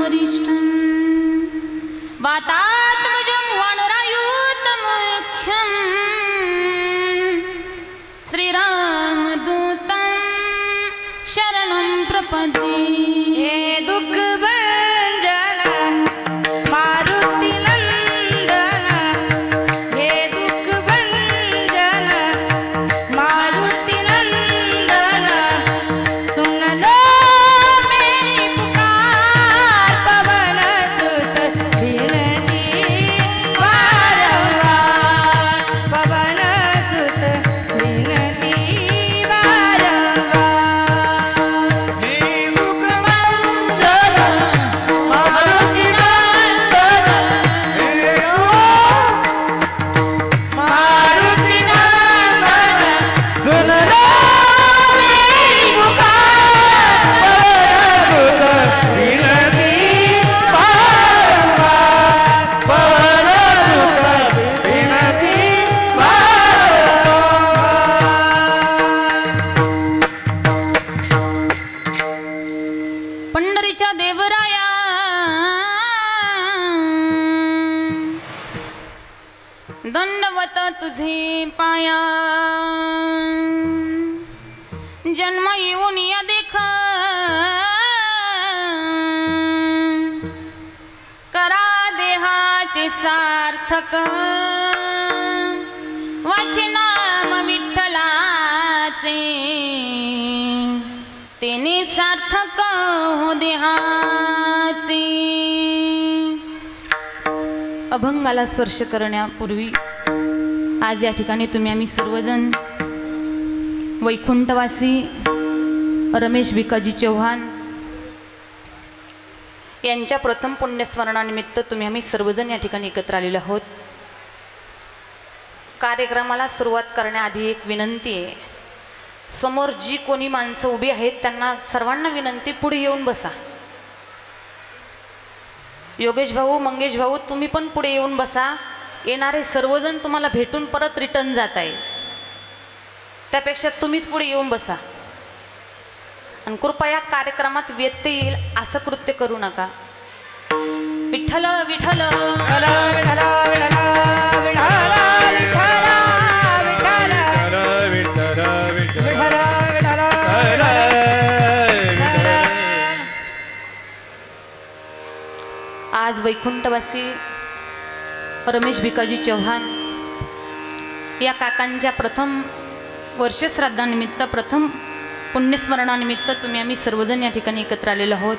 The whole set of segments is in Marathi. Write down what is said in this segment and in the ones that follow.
वरिष्ठं वातात्मजं वानरायुतमुख्यं श्रीरामदूतं शरणं प्रपद्ये। हे दुःख भंजन मारुती नंदन, हे दुःख भंजन मारुती नंदन, सुन लो मेरी पुकार पवन सुत विनती वारंवार, पवन सुत विनती पंढरीच्या देवराया दंडवत तुझे पाया, जन्म येऊन या देख करा देहाचे सार्थक, वाचे नाम विठ्ठलाचे तेने सार्थक हो देहाचे। अभंगाला स्पर्श करण्यापूर्वी आज या ठिकाणी तुम्ही आम्ही सर्वजण वैकुंठवासी रमेश भिकाजी चव्हाण यांच्या प्रथम पुण्यस्मरणानिमित्त तुम्ही आम्ही सर्वजण या ठिकाणी एकत्र आलेलो आहोत। कार्यक्रमाला सुरुवात करण्याआधी एक विनंती आहे, समोर जी कोणी माणसं उभी आहेत त्यांना सर्वांना विनंती, पुढे येऊन बसा। योगेश भाऊ, मंगेश भाऊ, तुम्ही पण पुढे येऊन बसा। येणारे सर्वजण तुम्हाला भेटून परत रिटर्न जात आहे, त्यापेक्षा तुम्हीच पुढे येऊन बसा आणि कृपया कार्यक्रमात व्यत्यय येईल असं कृत्य करू नका। विठ्ठल विठ्ठल आज वैकुंठवासी रमेश भिकाजी चव्हाण या काकांच्या प्रथम वर्षश्राद्धानिमित्त, प्रथम पुण्यस्मरणानिमित्त तुम्ही आम्ही सर्वजण या ठिकाणी एकत्र आलेलो आहोत।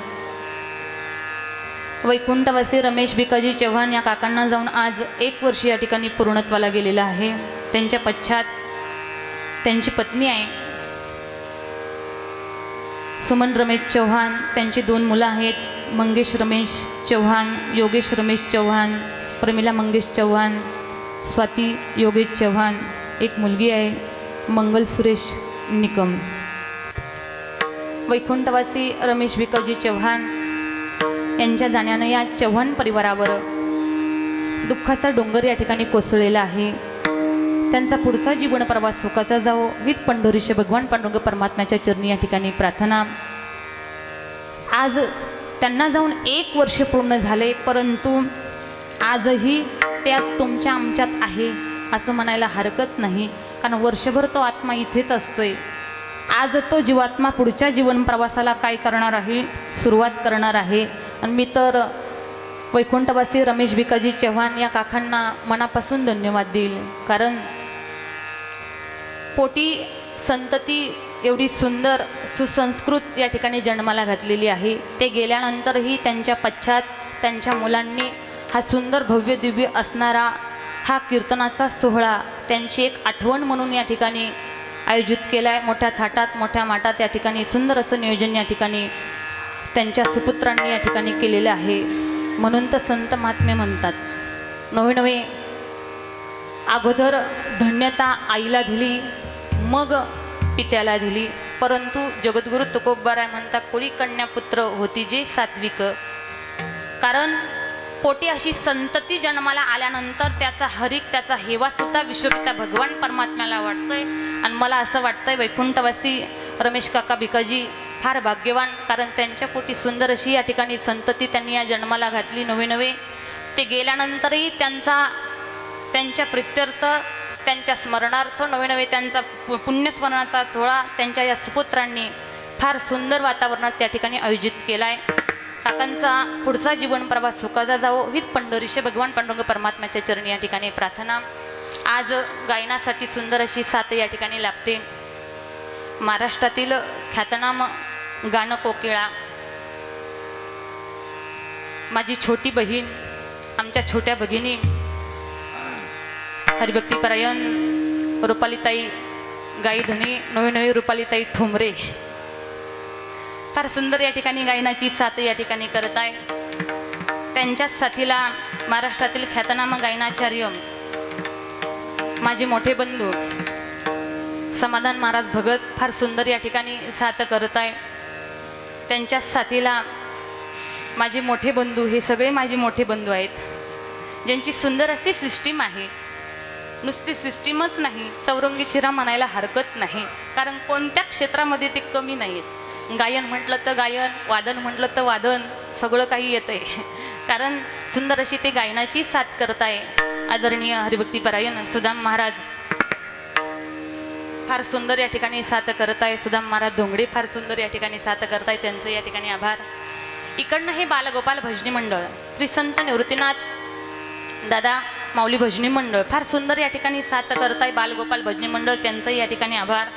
वैकुंठवासी रमेश भिकाजी चव्हाण या काकांना जाऊन आज 1 वर्ष या ठिकाणी पूर्णत्वाला गेलेलं आहे। त्यांच्या पश्चात त्यांची पत्नी आहे सुमन रमेश चव्हाण, त्यांची 2 मुलं आहेत, मंगेश रमेश चव्हाण, योगेश रमेश चव्हाण, प्रमिला मंगेश चव्हाण, स्वाती योगेश चव्हाण, एक मुलगी आहे मंगल सुरेश निकम। वैकुंठवासी रमेश भिकाजी चव्हाण यांच्या जाण्यानं या चव्हाण परिवारावर दुःखाचा डोंगर या ठिकाणी कोसळलेला आहे। त्यांचा पुढचा जीवन प्रवास सुखाचा जावो हीच पंढरीचे भगवान पांडुरंग परमात्म्याच्या चरणी या ठिकाणी प्रार्थना। आज त्यांना जाऊन 1 वर्ष पूर्ण झाले, परंतु आजही त्याच तुमच्या आमच्यात आहे असं म्हणायला हरकत नाही, कारण वर्षभर तो आत्मा इथेच असतोय। आज तो जीवात्मा पुढच्या जीवन प्रवासाला काय करणार आहे, सुरुवात करणार आहे। आणि मी तर वैकुंठवासी रमेश भिकाजी चव्हाण या काकांना मनापासून धन्यवाद देईल, कारण पोटी संतती एवढी सुंदर सुसंस्कृत या ठिकाणी जन्माला घातलेली आहे। ते गेल्यानंतरही त्यांच्या पश्चात त्यांच्या मुलांनी हा सुंदर भव्य दिव्य असणारा हा कीर्तनाचा सोहळा त्यांची एक आठवण म्हणून या ठिकाणी आयोजित केला आहे। मोठ्या थाटात मोठ्या माटात या ठिकाणी सुंदर असं नियोजन या ठिकाणी त्यांच्या सुपुत्रांनी या ठिकाणी केलेलं आहे। म्हणून तर संत महात्मे म्हणतात, नवे नवे अगोदर धन्यता आईला दिली, मग पित्याला दिली, परंतु जगद्गुरु तुकोबाराय म्हणतात, कोळी कन्या पुत्र होती जे सात्विक। कारण पोटी अशी संतती जन्माला आल्यानंतर त्याचा हरिक, त्याचा हेवा सुद्धा विश्वपिता भगवान परमात्म्याला वाटतोय। आणि मला असं वाटतंय वैकुंठवासी रमेश काका भिकाजी फार भाग्यवान, कारण त्यांच्या पोटी सुंदर अशी या ठिकाणी संतती त्यांनी या जन्माला घातली. नवे नवे ते गेल्यानंतरही त्यांच्या प्रित्यर्थ, त्यांच्या स्मरणार्थ नवे नवे त्यांचा पुण्यस्मरणाचा सोहळा त्यांच्या या सुपुत्रांनी फार सुंदर वातावरणात त्या ठिकाणी आयोजित केला आहे. काकांचा पुढचा जीवन प्रवास सुखाचा जावो हीच पंढरीशे भगवान पांडुरंग परमात्म्याच्या चरणी या ठिकाणी प्रार्थना. आज गायनासाठी सुंदर अशी साथ या ठिकाणी लाभते. महाराष्ट्रातील ख्यातनाम गाणं कोकिळा, माझी छोटी बहीण, आमच्या छोट्या भगिनी हरिभक्तीपरायण रुपालीताई गाईधनी, नवी नवी रुपालीताई ठोंबरे फार सुंदर या ठिकाणी गायनाची साथ या ठिकाणी करत आहे. त्यांच्याच साथीला महाराष्ट्रातील ख्यातनाम गायनाचार्य माझे मोठे बंधू समाधान महाराज भगत फार सुंदर या ठिकाणी साथ करत आहे. त्यांच्याच साथीला माझे मोठे बंधू, हे सगळे माझे मोठे बंधू आहेत, ज्यांची सुंदर अशी सिस्टीम आहे. नुसती सिस्टीमच नाही, चौरंगी चिरा म्हणायला हरकत नाही, कारण कोणत्या क्षेत्रामध्ये ते कमी नाही आहेत. गायन म्हटलं तर गायन, वादन म्हटलं तर वादन, सगळं काही येतं आहे, कारण सुंदर अशी ते गायनाची साथ करत आहे. आदरणीय हरिभक्तीपरायण सुदाम महाराज फार सुंदर या ठिकाणी साथ करत आहे. सुदाम महाराज धोंगडे फार सुंदर या ठिकाणी साथ करत आहे, त्यांचं या ठिकाणी आभार. इकडनं हे बालगोपाल भजनी मंडळ, श्री संत निवृत्तीनाथ दादा माऊली भजनी मंडळ फार सुंदर या ठिकाणी साथ करत आहे. बालगोपाल भजनी मंडळ त्यांचंही या ठिकाणी आभार.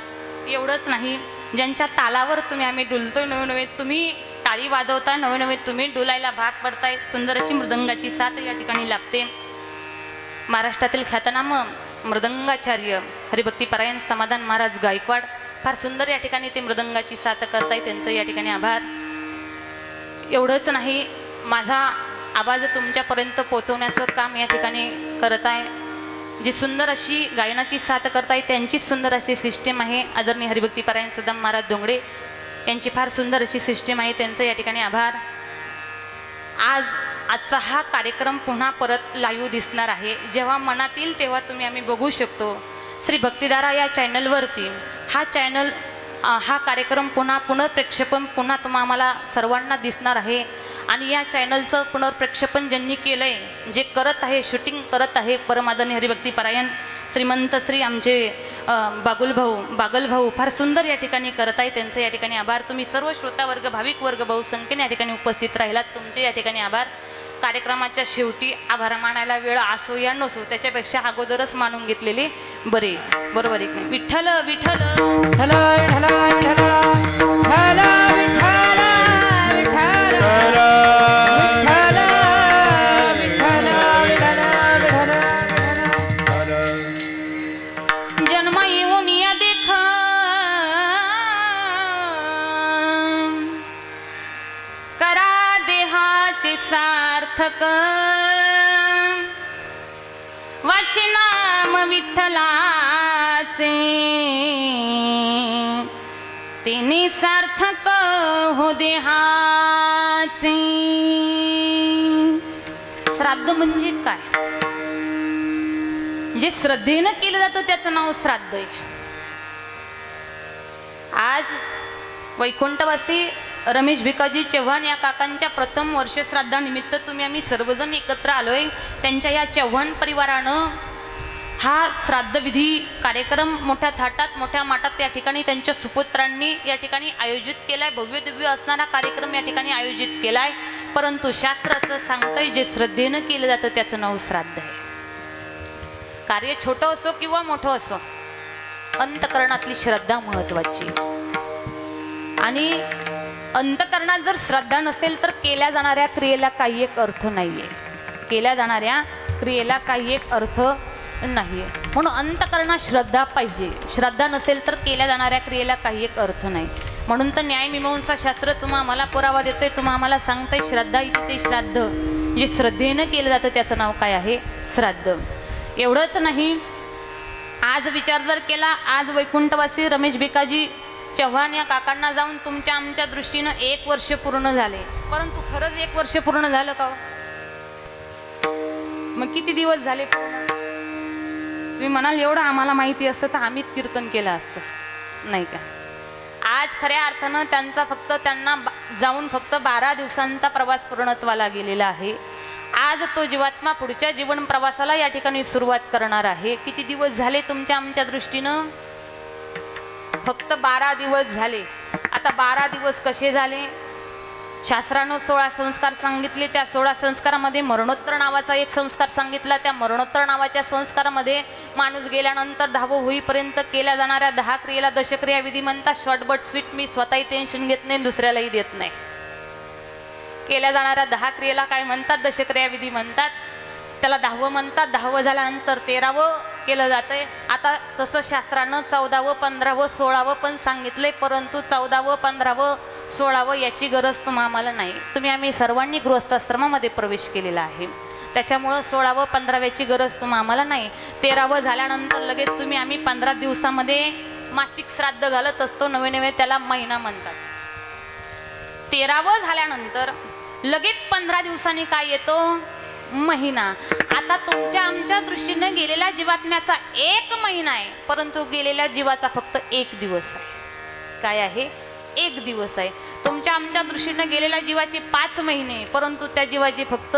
एवढंच नाही, ज्यांच्या तालावर आम्ही डुलतोय, नवे नवे तुम्ही टाळी वाजवताय, नवे नवे तुम्ही डुलायला भाग पडताय, सुंदर अशी मृदंगाची साथ या ठिकाणी लाभते. महाराष्ट्रातील ख्यातनाम मृदंगाचार्य हरिभक्तीपरायण समाधान महाराज गायकवाड फार सुंदर या ठिकाणी ते मृदंगाची साथ करताय, त्यांचं या ठिकाणी आभार. एवढंच नाही, माझा आवाज तुमच्यापर्यंत पोहोचवण्याचं काम या ठिकाणी करत आहे. जी सुंदर अशी गायनाची साथ करताय त्यांचीच सुंदर अशी सिस्टीम आहे. आदरणीय हरिभक्तीपरायण सुदाम महाराज धोंगडे यांची फार सुंदर अशी सिस्टीम आहे, त्यांचं या ठिकाणी आभार. आजचा हा कार्यक्रम पुन्हा परत लाईव्ह दिसणार आहे. जेव्हा मनात येईल तेव्हा आम्ही बघू शकतो. श्री भक्तिधारा या चॅनलवरती हा कार्यक्रम पुनर्प्रेक्षेपण पुन्हा आम्हाला सर्वांना दिसणार आहे. आणि या चॅनलचं पुनर्प्रेक्षेपण ज्यांनी केलं आहे, जे करत आहे, शूटिंग करत आहे, परमादरणीय हरिभक्तीपरायण श्रीमंत श्री आमचे बागलभाऊ फार सुंदर या ठिकाणी करत आहे, त्यांचं या ठिकाणी आभार. तुम्ही सर्व श्रोतावर्ग, भाविक वर्ग बहुसंख्येने या ठिकाणी उपस्थित राहिलात, तुमचे या ठिकाणी आभार. कार्यक्रमाच्या शेवटी आभार मानायला वेळ असो या नसो, त्याच्यापेक्षा अगोदरच मानून घेतलेले बरे. बरोबर आहे. विठ्ठल विठ्ठल जन्म येऊन या देख करा देहाचे सार्थक, वाचे नाम विठ्ठलाचे तिने सार्थक हो देहाचे. श्राद्ध म्हणजे काय? जे श्रद्धेनं केलं जातं त्याचं नाव श्राद्ध आहे. आज वैकुंठवासी रमेश भिकाजी चव्हाण या काकांच्या प्रथम वर्ष श्राद्धानिमित्त आम्ही सर्वजण एकत्र आलोय. त्यांच्या या चव्हाण परिवारानं हा श्राद्धविधी कार्यक्रम मोठ्या थाटात, मोठ्या माटात या ठिकाणी त्यांच्या सुपुत्रांनी या ठिकाणी आयोजित केलाय. भव्य दिव्य असणारा कार्यक्रम या ठिकाणी आयोजित केलाय. परंतु शास्त्र असं सांगतंय, जे श्रद्धेनं केलं जातं त्याचं नाव श्राद्ध आहे. कार्य छोटं असो किंवा मोठं असो, अंतकरणातली श्रद्धा महत्वाची. आणि अंतकरणात जर श्रद्धा नसेल तर केल्या जाणाऱ्या क्रियेला काही एक अर्थ नाहीये. केल्या जाणाऱ्या क्रियेला काही एक अर्थ नाहीये. म्हणून अंतकरणात श्रद्धा पाहिजे. श्रद्धा नसेल तर केल्या जाणाऱ्या क्रियेला काही एक अर्थ नाही. म्हणून तर न्यायमीमांसा शास्त्र आम्हाला पुरावा देतोय, आम्हाला सांगतंय श्रद्धा इथे ते श्राद्ध. जे श्रद्धेनं केलं जातं त्याचं नाव काय आहे? श्राद्ध. एवढंच नाही, आज विचार जर केला, आज वैकुंठवासी रमेश भिकाजी चव्हाण या काकांना जाऊन तुमच्या आमच्या दृष्टीनं 1 वर्ष पूर्ण झाले. परंतु खरंच 1 वर्ष पूर्ण झालं का? मग किती दिवस झाले पूर्ण? तुम्ही म्हणाल एवढं आम्हाला माहिती असतं तर आम्हीच कीर्तन केलं असतं, नाही का? आज खऱ्या अर्थानं त्यांना जाऊन फक्त 12 दिवसांचा प्रवास पूर्णत्वाला गेलेला आहे. आज तो जीवात्मा पुढच्या जीवन प्रवासाला या ठिकाणी सुरुवात करणार आहे. किती दिवस झाले तुमच्या आमच्या दृष्टीनं? फक्त 12 दिवस झाले. आता 12 दिवस कसे झाले? शास्त्रानं 16 संस्कार सांगितले. त्या 16 संस्कारामध्ये मरणोत्तर नावाचा एक संस्कार सांगितला. त्या मरणोत्तर नावाच्या संस्कारामध्ये माणूस गेल्यानंतर 10व होईपर्यंत केल्या जाणाऱ्या 10 क्रियेला दशक्रिया विधी म्हणतात. Short but sweet. मी स्वतःही टेन्शन घेत नाही, दुसऱ्यालाही देत नाही. केल्या जाणाऱ्या 10 क्रियेला काय म्हणतात? दशक्रिया विधी म्हणतात. त्याला 10वं म्हणतात. 10वं झाल्यानंतर 13वं केलं जातंय. आता तसं शास्त्रानं 14वं 15वं 16वं पण सांगितलंय, परंतु 14वं 15वं 16वं याची गरज आम्हाला नाही. आम्ही सर्वांनी गृहस्थाश्रमामध्ये प्रवेश केलेला आहे, त्याच्यामुळं 16वं 15व्याची गरज आम्हाला नाही. 13वं झाल्यानंतर लगेच आम्ही 15 दिवसामध्ये मासिक श्राद्ध घालत असतो. नवे त्याला महिना म्हणतात. 13वं झाल्यानंतर लगेच 15 दिवसांनी काय येतो? महिना. आता तुमच्या आमच्या दृष्टीने गेलेल्या जीवात्म्याचा 1 महिना आहे, परंतु गेलेल्या जीवाचा फक्त 1 दिवस आहे. काय आहे? 1 दिवस आहे. तुमच्या आमच्या दृष्टीने गेलेल्या जीवाचे 5 महिने, परंतु त्या जीवाचे फक्त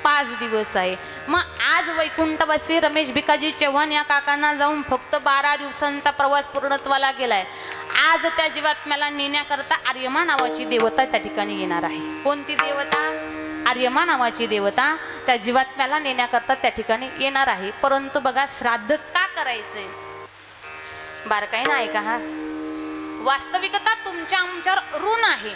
5 दिवस आहे. मग आज वैकुंठवासी रमेश भिकाजी चव्हाण या काकांना जाऊन फक्त 12 दिवसांचा प्रवास पूर्णत्वाला गेलाय. आज त्या जीवात्म्याला नेण्याकरता आर्यमा नावाची देवता त्या ठिकाणी येणार आहे. कोणती देवता? आर्यमा नावाची देवता त्या जीवात्म्याला नेण्याकरता त्या ठिकाणी येणार आहे. परंतु बघा, श्राद्ध का करायचंय? बारकाईनं ऐका हा. वास्तविकता तुमच्या आमच्यावर ऋण आहे.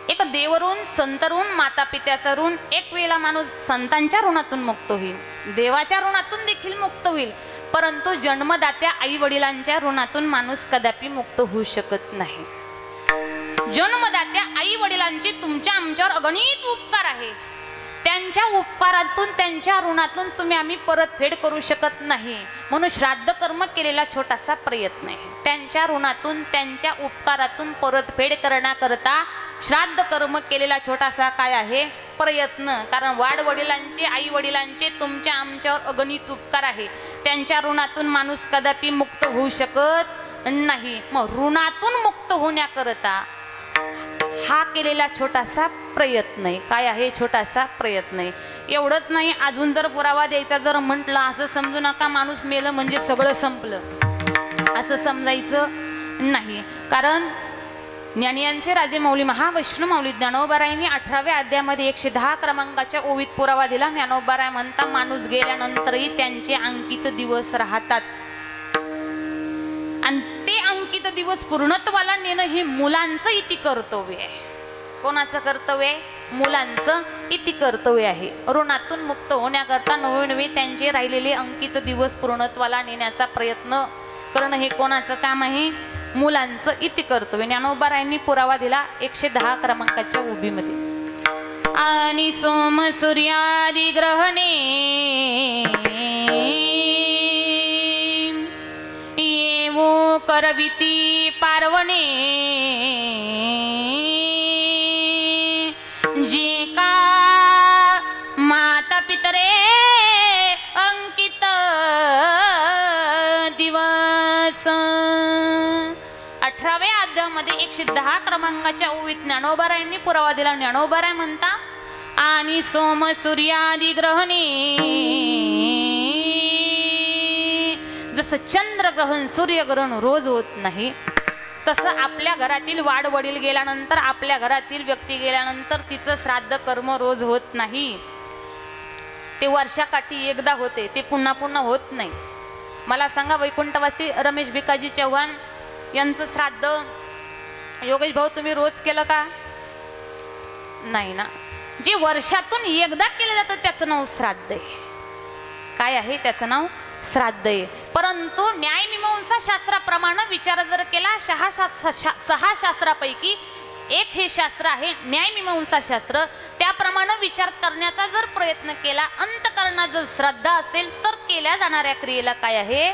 एक देवऋण, संत ऋण, माता पित्याचा ऋण. एक वेळेला माणूस संतांच्या ऋणातून मुक्त होईल, देवाच्या ऋणातून देखील मुक्त होईल, परंतु जन्मदात्या आई वडिलांच्या ऋणातून माणूस कदापि मुक्त होऊ शकत नाही. जन्मदात्या आई वडिलांचे तुमच्या आमच्यावर अगणित उपकार आहे. त्यांच्या उपकारातून, त्यांच्या ऋणातून आम्ही परतफेड करू शकत नाही. म्हणून श्राद्ध कर्म केलेला छोटासा प्रयत्न आहे. त्यांच्या ऋणातून, त्यांच्या उपकारातून परतफेड करण्याकरता श्राद्ध कर्म केलेला छोटासा काय आहे? प्रयत्न. कारण वाडवडिलांचे, आई वडिलांचे तुमच्या आमच्यावर अगणित उपकार आहे. त्यांच्या ऋणातून माणूस कदापि मुक्त होऊ शकत नाही. मग ऋणातून मुक्त होण्याकरता हा केलेला छोटासा प्रयत्न आहे. काय आहे? छोटासा प्रयत्न आहे. एवढंच नाही, अजून जर पुरावा द्यायचा जर म्हटलं, असं समजू नका माणूस मेलं म्हणजे सगळं संपलं, असं समजायचं नाही. कारण ज्ञानियांचे राजे माऊली महावैष्णव माऊली ज्ञानोबारायांनी 18व्या अध्यायामध्ये 110 क्रमांकाच्या ओवीत पुरावा दिला. ज्ञानोबाराय म्हणता, माणूस गेल्यानंतरही त्यांचे अंकित दिवस राहतात आणि ते अंकित दिवस पूर्णत्वाला नेणं हे मुलांचं इति कर्तव्य आहे. कोणाचं कर्तव्य आहे? मुलांचं इति कर्तव्य आहे. ऋणातून मुक्त होण्याकरता नवे त्यांचे राहिलेले अंकित दिवस पूर्णत्वाला नेण्याचा प्रयत्न करणं हे कोणाचं काम आहे? मुलांचं इति कर्तव्य. ज्ञानोबारायांनी पुरावा दिला 110 क्रमांकाच्या उभीमध्ये. आणि सोम सूर्यादी ग्रहणे येवो करविती पार्वणे जे का माता पितरे अंकित दिवस. 18व्या अध्यायामध्ये 110 क्रमांकाच्या ओवीत ज्ञानोबारायांनी पुरावा दिला. ज्ञानोबाराय म्हणता, आणि सोम सूर्यादी ग्रहणे, जसं चंद्रग्रहण सूर्यग्रहण रोज होत नाही, तसं आपल्या घरातील वाडवडील गेल्यानंतर, आपल्या घरातील व्यक्ती गेल्यानंतर तिचं श्राद्ध कर्म रोज होत नाही. ते वर्षाकाठी एकदा होते, ते पुन्हा पुन्हा होत नाही. मला सांगा, वैकुंठवासी रमेश भिकाजी चव्हाण यांचं श्राद्ध योगेश भाऊ तुम्ही रोज केलं का? नाही ना. जे वर्षातून एकदा केलं जातं त्याचं नाव श्राद्ध आहे. काय आहे? त्याचं नाव श्राद्ध आहे. परंतु न्यायमीमांसा शास्त्राप्रमाणे विचार जर केला, 6 शास्त्रापैकी एक हे शास्त्र आहे न्यायमीमांसा शास्त्र. त्याप्रमाणे विचार करण्याचा जर प्रयत्न केला, अंतःकरणात जर श्रद्धा असेल तर केल्या जाणाऱ्या क्रियेला काय आहे?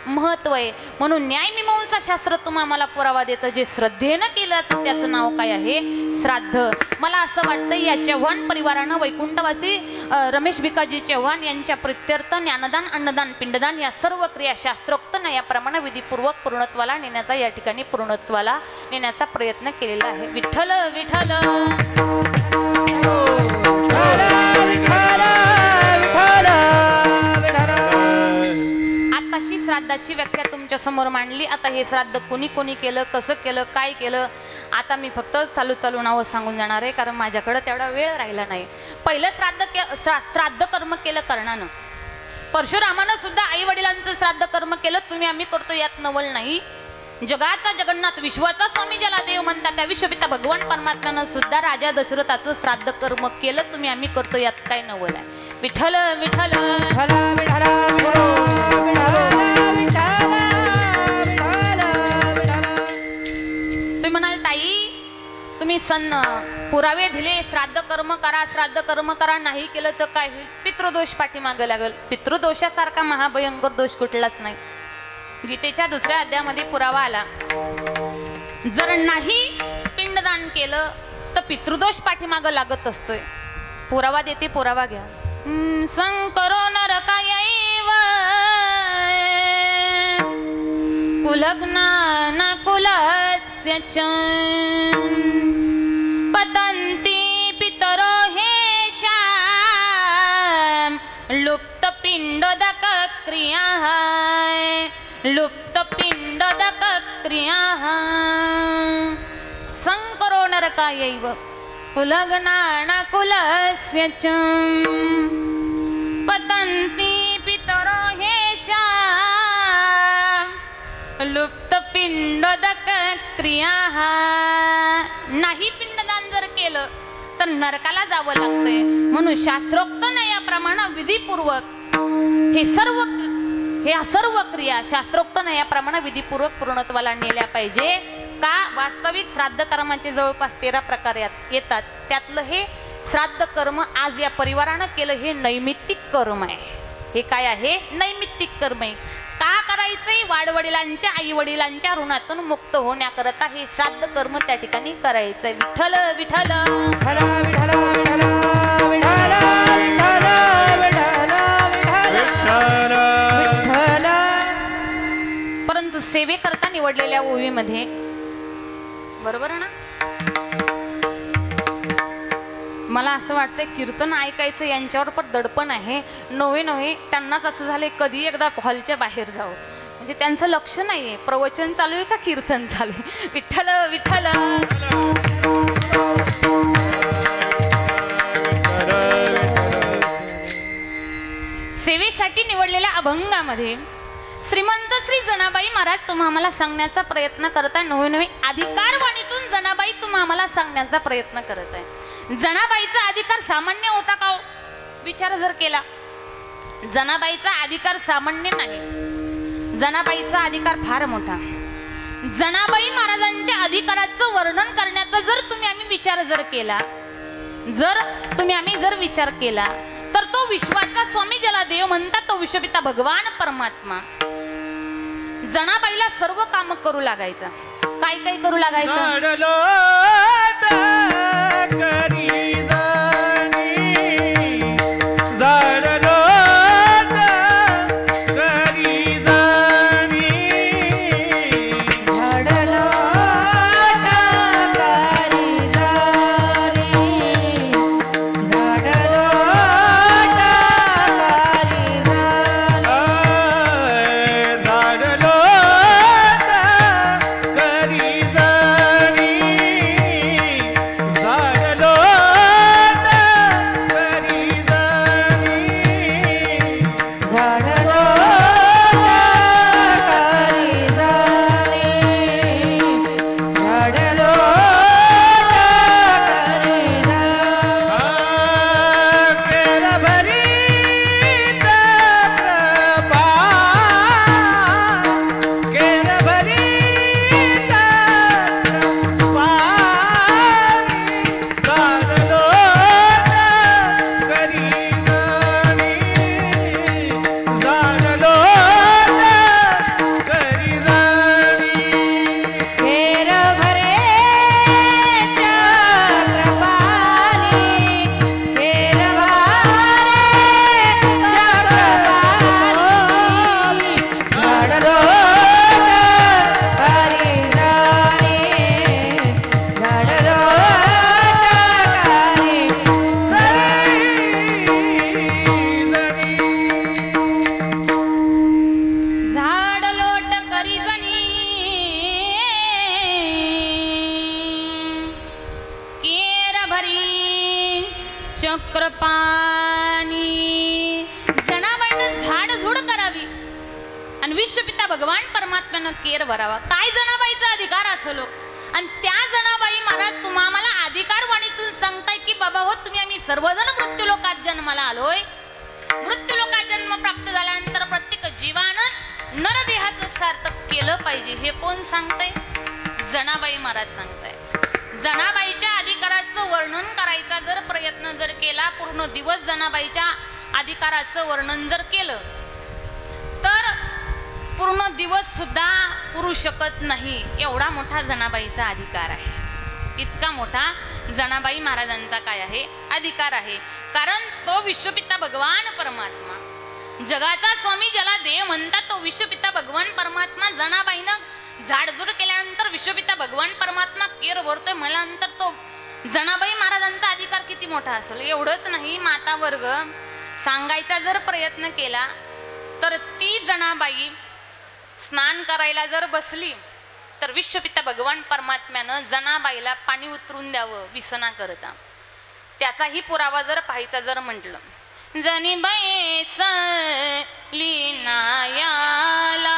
महत्व आहे. म्हणून न्यायमीमांसा शास्त्र तुम्हाला पुरावा देतं, जे श्रद्धेनं केलं तर त्याचं नाव काय आहे? श्राद्ध. मला असं वाटतं या चव्हाण परिवारानं वैकुंठवासी रमेश भिकाजी चव्हाण यांच्या प्रित्यर्थ ज्ञानदान, अन्नदान, पिंडदान या सर्व क्रिया शास्त्रोक्त न्यायाप्रमाणे विधीपूर्वक पूर्णत्वाला नेण्याचा या ठिकाणी पूर्णत्वाला नेण्याचा प्रयत्न केलेला आहे. विठ्ठल विठ्ठल आताशी श्राद्धाची व्याख्या तुमच्या समोर मांडली. आता हे श्राद्ध कोणी कोणी केलं, कसं केलं, काय केलं, आता मी फक्त चालू नावं सांगून जाणार आहे, कारण माझ्याकडे तेवढा वेळ राहिला नाही. पहिलं श्राद्ध कर्म केलं कर्णानं. परशुरामानं सुद्धा आई वडिलांचं श्राद्ध कर्म केलं. तुम्ही आम्ही करतो यात नवल नाही. जगाचा जगन्नाथ विश्वाचा स्वामी ज्याला देव म्हणतात त्या विश्वपिता भगवान परमात्म्यानं सुद्धा राजा दशरथाचं श्राद्ध कर्म केलं. तुम्ही आम्ही करतो यात काय नवल आहे. विठ्ठल विठ्ठल तुम्ही म्हणाल ताई तुम्ही पुरावे दिले, श्राद्ध कर्म करा, श्राद्ध कर्म करा, नाही केलं तर काय होईल? पितृदोष पाठीमागे लागेल. पितृदोषासारखा महाभयंकर दोष कुठलाच नाही. गीतेच्या 2ऱ्या अध्यायामध्ये पुरावा आला, जर नाही पिंडदान केलं तर पितृदोष पाठीमागे लागत असतोय. पुरावा देते, पुरावा घ्या. संकरो नरकायैव कुलग्ना कुलस्य च पतन्ति पितरो हेषां लुप्त पिंडोदक क्रियाः लुप्त पिंडोदक क्रियाः संकरो नरकायैव कुलग्ना कुलस्य च पतन्ति पितरो हेषां लुप्त पिंडोदक क्रियाः. नाही पिंडदान जर केलं तर नरकाला जावं लागतंय. म्हणून शास्त्रोक्त न्यायाप्रमाणे विधीपूर्वक ह्या सर्व क्रिया शास्त्रोक्त न्यायाप्रमाणे विधीपूर्वक पूर्णत्वाला नेल्या पाहिजे. का? वास्तविक श्राद्ध कर्माचे जवळपास 13 प्रकार येतात. त्यातलं हे श्राद्ध कर्म आज या परिवारानं केलं हे नैमित्तिक कर्म आहे. हे काय आहे? नैमित्तिक कर्म आहे. का करायचंय? वाडवडिलांच्या आई वडिलांच्या ऋणातून मुक्त होण्याकरता हे श्राद्ध कर्म त्या ठिकाणी करायचंय. विठ्ठल विठ्ठल परंतु सेवेकरता निवडलेल्या ओवीमध्ये बरोबर ना, मला असं वाटतंय कीर्तन ऐकायचं यांच्यावर पण दडपण आहे. नव्हे त्यांनाच असं झालंय कधी एकदा हॉलच्या बाहेर जावं. म्हणजे त्यांचं लक्ष नाहीये प्रवचन चालू आहे का कीर्तन चालू आहे. विठ्ठल विठ्ठल सेवेसाठी निवडलेल्या अभंगामध्ये श्रीमंत श्री जनाबाई महाराज तुम्हा आम्हाला सांगण्याचा प्रयत्न करताय. नवे अधिकार वाणीतून जनाबाई तुम्हा आम्हाला सांगण्याचा प्रयत्न करत आहे. जनाबाईचा अधिकार सामान्य होता का? विचार जर केला, जनाबाईचा अधिकार सामान्य नाही. जनाबाईचा अधिकार फार मोठा. जनाबाई महाराजांच्या अधिकाराचं वर्णन करण्याचा जर आम्ही विचार केला तर तो विश्वाचा स्वामी ज्याला देव म्हणतात तो विश्वपिता भगवान परमात्मा जनाबाईला सर्व काम करू लागायचा. काय काय करू लागायचं? विश्वपिता भगवान परमात्म्यानं केर भरावा. काय जनाबाईचा अधिकार असलो आणि त्या जनाबाई महाराज तुम्हाला अधिकार वाणीतून सांगताय की बाबा हो तुम्ही आम्ही सर्वजण मृत्यूलोकात जन्माला आलोय. मृत्यूलोकात जन्म प्राप्त झाल्यानंतर प्रत्येक जीवानं नरदेहाचं सार्थक केलं पाहिजे. हे कोण सांगताय? जनाबाई महाराज सांगताय. जनाबाईच्या अधिकाराचं वर्णन करायचा जर प्रयत्न जर केला, पूर्ण दिवस जनाबाईच्या अधिकाराचं वर्णन जर केलं तर पूर्ण दिवस सुद्धा पुरू शकत नाही. एवढा मोठा जनाबाईचा अधिकार आहे. इतका मोठा जनाबाई महाराजांचा काय आहे? अधिकार आहे. कारण तो विश्वपिता भगवान परमात्मा, जगाचा स्वामी ज्याला देव म्हणतात, तो विश्वपिता भगवान परमात्मा जनाबाईनं झाडझूड केल्यानंतर विश्वपिता भगवान परमात्मा केर भरतोय म्हणल्यानंतर तो जनाबाई महाराजांचा अधिकार किती मोठा असेल. एवढंच नाही, माता वर्ग सांगायचा जर प्रयत्न केला तर ती जनाबाई स्नान करायला जर बसली तर विश्वपिता भगवान परमात्म्यानं जनाबाईला पाणी उतरून द्यावं विसना करता. त्याचाही पुरावा जर पाहायचा जर म्हटलं, जनीबाई सली नायाला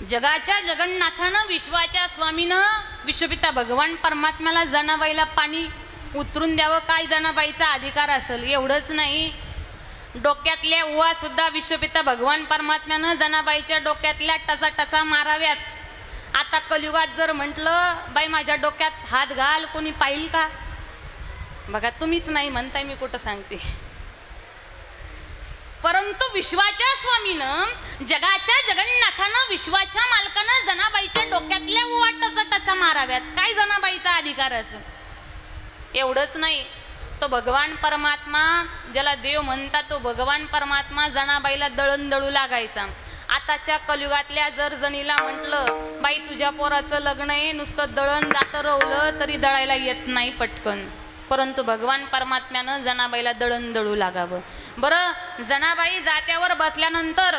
जगाच्या जगन्नाथानं विश्वाच्या स्वामीनं विश्वपिता भगवान परमात्म्याला जनाबाईला पाणी उतरून द्यावं. काय जनाबाईचा अधिकार असेल. एवढंच नाही, डोक्यातल्या उवा सुद्धा विश्वपिता भगवान परमात्म्यानं जनाबाईच्या डोक्यातल्या टचा टचा माराव्यात. आता कलियुगात जर म्हटलं बाई माझ्या डोक्यात हात घाल, कोणी पाहिल का? बघा तुम्हीच नाही म्हणताय, मी कुठं सांगते. परंतु विश्वाच्या स्वामीनं, जगाच्या जगन्नाथानं, विश्वाच्या मालकानं जनाबाईच्या डोक्यातल्या उवा टचा टचा माराव्यात. काय जनाबाईचा अधिकार असेल. एवढंच नाही, तो भगवान परमात्मा ज्याला देव म्हणतात, तो भगवान परमात्मा जनाबाईला दळण दळू लागायचा. आताच्या कलियुगातल्या जर जणीला म्हटलं बाई तुझ्या पोराचं लग्न आहे, नुसतं दळण जातं रवलं तरी दळायला येत नाही पटकन. परंतु भगवान परमात्म्यानं जनाबाईला दळण दळू लागावं. बरं, जनाबाई जात्यावर बसल्यानंतर,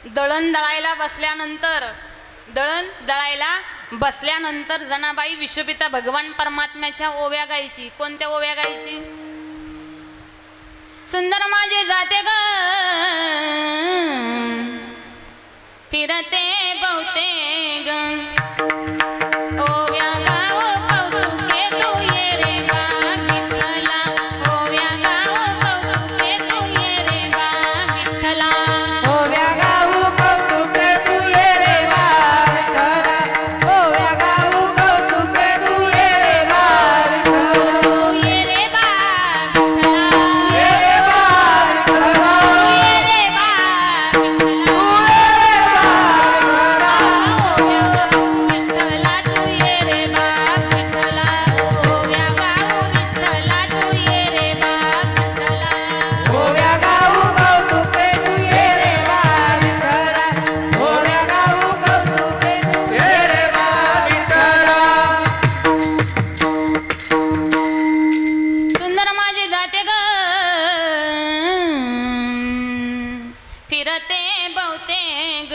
दळण दळायला बसल्यानंतर जनाबाई विश्वपिता भगवान परमात्म्याच्या ओव्या गायची. कोणत्या ओव्या गायची? सुंदर माझे जाते ग फिरते बहुते ग ओव्या गाव कौतुके तू ये रे बा विठ्ठला. ओव्या गाव कौतुके तू ये रे बा विठ्ठला. ओव्या गाऊ कौतुके तू ये रे बा विठ्ठला. ओव्या गाऊ कौतुके तू ये रे बा विठ्ठला. तू ये रे बा विठ्ठला. ये रे बा विठ्ठला. ये रे बा फिरते बहुते ग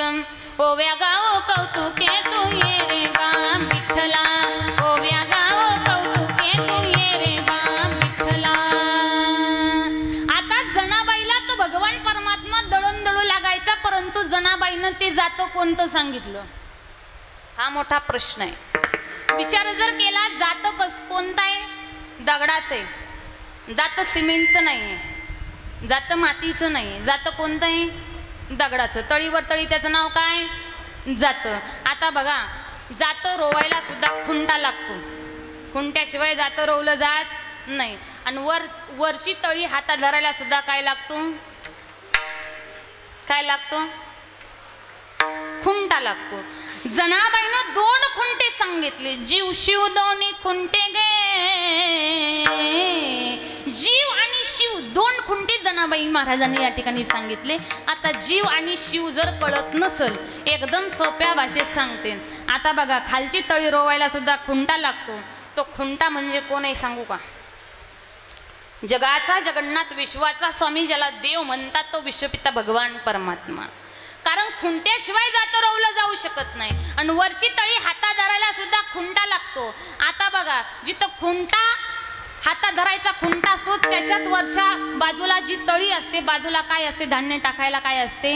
ओव्या गाव कौतुके तू ये रे बा विठ्ठला ओव्या गाव कौतुके तू ये रे बा विठ्ठला. आता जनाबाईला तो भगवान परमात्मा दळून दळू लागायचा, परंतु जनाबाईनं ते जातं कोणतं सांगितलं, हा मोठा प्रश्न आहे. विचार जर केला जातं कोणतं आहे, दगडाचं आहे. जातं सिमेंटचं नाही आहे, जातं मातीचं नाही, जातं कोणतं आहे, दगडाचं. तळीवर तळी त्याचं नाव काय, जातं. आता बघा जातं रोवायला सुद्धा खुंटा लागतो, खुंट्याशिवाय जातं रोवलं जात नाही. आणि वरची तळी हातात धरायला सुद्धा काय लागतो, काय लागतो, खुंटा लागतो. जनाबाईनं 2 खुंटे सांगितले, जीव शिव दोन्ही खुंटे गे. जीव आणि शिव 2 खुंटे जनाबाई महाराजांनी या ठिकाणी सांगितले. आता जीव आणि शिव जर कळत नसल, एकदम सोप्या भाषेत सांगते. आता बघा खालची तळी रोवायला सुद्धा खुंटा लागतो. तो खुंटा म्हणजे कोण आहे सांगू का, जगाचा जगन्नाथ विश्वाचा स्वामी ज्याला देव म्हणतात तो विश्वपिता भगवान परमात्मा. कारण खुंट्याशिवाय जातं रोवलं जाऊ शकत नाही. आणि वरची तळी हातात धरायला सुद्धा खुंटा लागतो. आता बघा जिथं खुंटा हातात धरायचा खुंटा असतो त्याच्याच वरच्या बाजूला जी तळी असते, बाजूला काय असते, धान्य टाकायला काय असते,